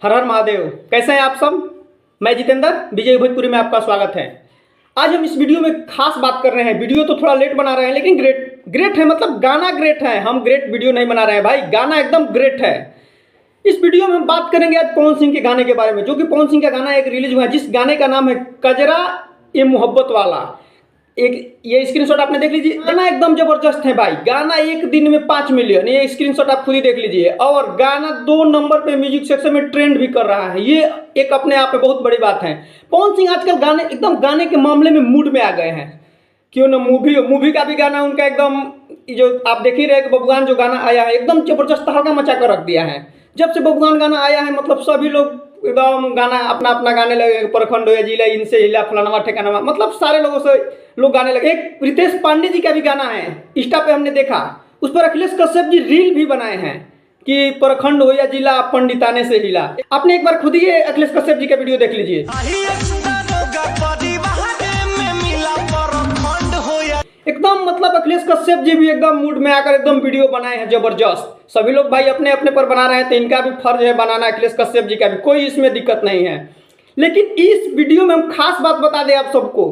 हर हर महादेव। कैसे हैं आप सब? मैं जितेंद्र, विजय भोजपुरी में आपका स्वागत है। आज हम इस वीडियो में खास बात कर रहे हैं। वीडियो तो थोड़ा लेट बना रहे हैं लेकिन ग्रेट है, मतलब गाना ग्रेट है। हम ग्रेट वीडियो नहीं बना रहे हैं भाई, गाना एकदम ग्रेट है। इस वीडियो में हम बात करेंगे आज पवन सिंह के गाने के बारे में, जो कि पवन सिंह का गाना एक रिलीज हुआ है, जिस गाने का नाम है कजरा ये मोहब्बत वाला। एक ये स्क्रीनशॉट आपने देख लीजिए, गाना एकदम जबरदस्त है भाई। गाना एक दिन में 5 मिलियन, ये स्क्रीनशॉट आप खुद ही देख लीजिए। और गाना 2 नंबर पे म्यूजिक सेक्शन में ट्रेंड भी कर रहा है। ये एक अपने आप में बहुत बड़ी बात है। पवन सिंह आजकल गाने के मामले में मूड में आ गए हैं। क्यों ना मूवी का भी गाना उनका एकदम, जो आप देख ही रहे कि बबुआन जो गाना आया है एकदम जबरदस्त हल्का मचा कर रख दिया है। जब से बबुआन गाना आया है मतलब सभी लोग एकदम गाना अपना अपना गाने लगे। प्रखंड हो या जिला, इनसे हिला फलाना ठिकाना, मतलब सारे लोगों से लोग गाने लगे। एक रितेश पांडे जी का भी गाना है, इंस्टा पे हमने देखा, उस पर अखिलेश कश्यप जी रील भी बनाए हैं कि प्रखंड हो या जिला पंडिताने से हिला। आपने एक बार खुद ही अखिलेश कश्यप जी का वीडियो देख लीजिए। एकदम मतलब अखिलेश कश्यप जी भी एकदम मूड में आकर एकदम वीडियो बनाए हैं जबरदस्त। सभी लोग भाई अपने अपने पर बना रहे हैं, तो इनका भी फर्ज है बनाना, अखिलेश कश्यप जी का भी, कोई इसमें दिक्कत नहीं है। लेकिन इस वीडियो में हम खास बात बता दें आप सबको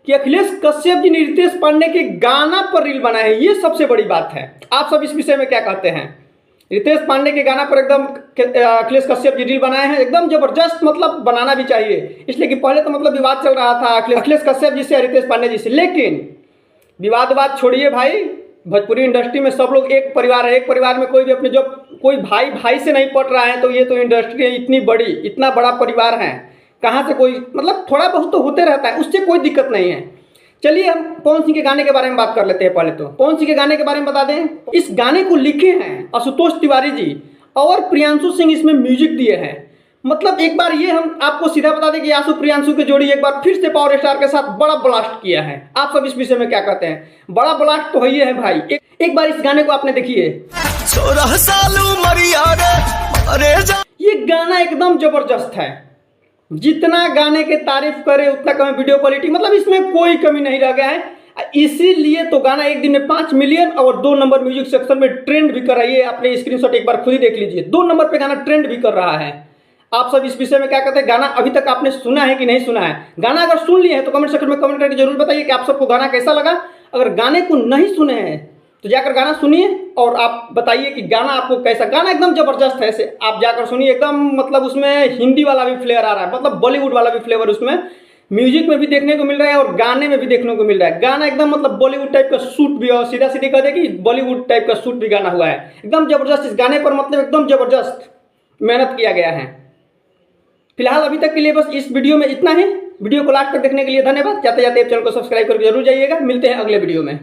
कि अखिलेश कश्यप जी ने रितेश पांडे के गाना पर रील बनाए हैं। ये सबसे बड़ी बात है। आप सब इस विषय में क्या कहते हैं? रितेश पांडे के गाना पर एकदम अखिलेश कश्यप जी रील बनाए हैं, एकदम जबरदस्त, मतलब बनाना भी चाहिए। इसलिए कि पहले तो मतलब विवाद चल रहा था अखिलेश कश्यप जी से, रितेश पांडे जी से। लेकिन विवाद छोड़िए भाई, भोजपुरी इंडस्ट्री में सब लोग एक परिवार है। एक परिवार में कोई भी अपने, जब कोई भाई से नहीं पट रहा है तो ये तो इंडस्ट्री है इतनी बड़ी, इतना बड़ा परिवार है, कहाँ से कोई मतलब थोड़ा बहुत तो होते रहता है, उससे कोई दिक्कत नहीं है। चलिए हम पवन सिंह के गाने के बारे में बात कर लेते हैं। पहले तो पवन सिंह के गाने के बारे में बता दें, इस गाने को लिखे हैं आशुतोष तिवारी जी और प्रियांशु सिंह इसमें म्यूजिक दिए हैं। मतलब एक बार ये हम आपको सीधा बता दें कि आशु प्रियांशु की जोड़ी एक बार फिर से पावर स्टार के साथ बड़ा ब्लास्ट किया है। आप सब इस विषय में क्या कहते हैं? बड़ा ब्लास्ट तो है भाई। एक बार इस गाने को आपने देखिए। ये गाना एकदम जबरदस्त है, जितना गाने के तारीफ करे उतना कम। वीडियो क्वालिटी मतलब इसमें कोई कमी नहीं रह गया है। इसीलिए तो गाना एक दिन में 5 मिलियन और 2 नंबर म्यूजिक सेक्शन में ट्रेंड भी कर रहा है। अपने स्क्रीनशॉट एक बार खुद ही देख लीजिए, 2 नंबर पे गाना ट्रेंड भी कर रहा है। आप सब इस विषय में क्या कहते हैं? गाना अभी तक आपने सुना है कि नहीं सुना है? गाना अगर सुन लिए हैं तो कमेंट सेक्शन में कमेंट करके जरूर बताइए कि आप सबको गाना कैसा लगा। अगर गाने को नहीं सुने हैं तो जाकर गाना सुनिए और आप बताइए कि गाना आपको कैसा। गाना एकदम जबरदस्त है, ऐसे आप जाकर सुनिए। एकदम मतलब उसमें हिंदी वाला भी फ्लेवर आ रहा है, मतलब बॉलीवुड वाला भी फ्लेवर उसमें म्यूजिक में भी देखने को मिल रहा है और गाने में भी देखने को मिल रहा है। गाना एकदम मतलब बॉलीवुड टाइप का शूट भी, और सीधा सीधी कह दे कि बॉलीवुड टाइप का शूट भी गाना हुआ है। एकदम जबरदस्त इस गाने पर, मतलब एकदम जबरदस्त मेहनत किया गया है। फिलहाल अभी तक के लिए बस इस वीडियो में इतना ही। वीडियो को लास्ट तक देखने के लिए धन्यवाद। जाते जाते चैनल को सब्सक्राइब करके जरूर जाइएगा। मिलते हैं अगले वीडियो में।